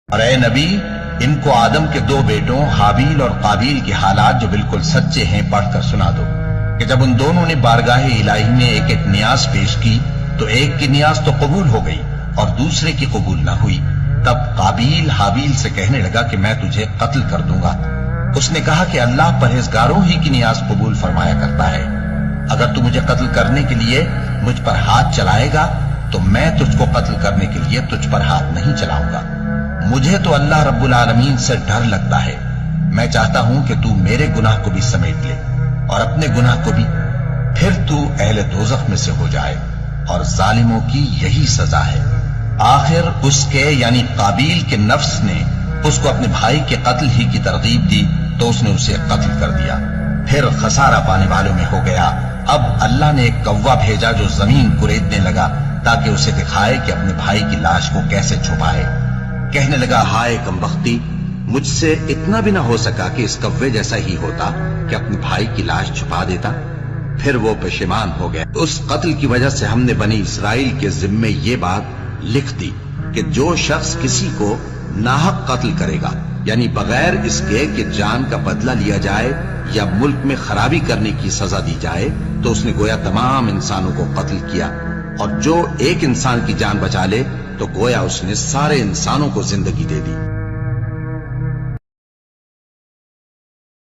اور اے نبی، ان کو آدم کے دو بیٹوں حابیل اور قابیل کے حالات جو بالکل سچے ہیں پڑھ کر سنا دو کہ جب ان دونوں نے بارگاہ الہی میں ایک ایک نیاز پیش کی تو ایک کی نیاز تو قبول ہو گئی اور دوسرے کی قبول نہ ہوئی۔ تب قابیل حابیل سے کہنے لگا کہ میں تجھے قتل کر دوں گا۔ اس نے کہا کہ اللہ پرہیزگاروں ہی کی نیاز قبول فرمایا کرتا ہے، اگر تو مجھے قتل کرنے کے لیے مجھ پر ہاتھ چلائے گا تو میں تجھ کو قتل کرنے کے لیے تجھ پر ہاتھ نہیں چلاؤں گا۔ مجھے تو اللہ رب العالمین سے ڈر لگتا ہے، میں چاہتا ہوں کہ تو میرے گناہ کو بھی سمیٹ لے اور اپنے گناہ کو بھی، پھر تو اہل دوزخ میں سے ہو جائے، اور ظالموں کی یہی سزا ہے۔ آخر اس کے یعنی قابیل کے نفس نے اس کو اپنے بھائی کے قتل ہی کی ترغیب دی تو اس نے اسے قتل کر دیا، پھر خسارہ پانے والوں میں ہو گیا۔ اب اللہ نے ایک کوا بھیجا جو زمین کریدنے لگا تاکہ اسے دکھائے کہ اپنے بھائی کی لاش کو کیسے چھپائے۔ کہنے لگا، ہائے کمبختی، مجھ سے اتنا بھی نہ ہو سکا کہ اس کوے جیسا ہی ہوتا کہ اپنے بھائی کی لاش چھپا دیتا۔ پھر وہ پشیمان ہو گیا۔ اس قتل کی وجہ سے ہم نے بنی اسرائیل کے ذمے یہ بات لکھ دی کہ جو شخص کسی کو ناحق قتل کرے گا، یعنی بغیر اس کے کہ جان کا بدلہ لیا جائے یا ملک میں خرابی کرنے کی سزا دی جائے، تو اس نے گویا تمام انسانوں کو قتل کیا، اور جو ایک انسان کی جان بچا لے تو گویا اس نے سارے انسانوں کو زندگی دے دی۔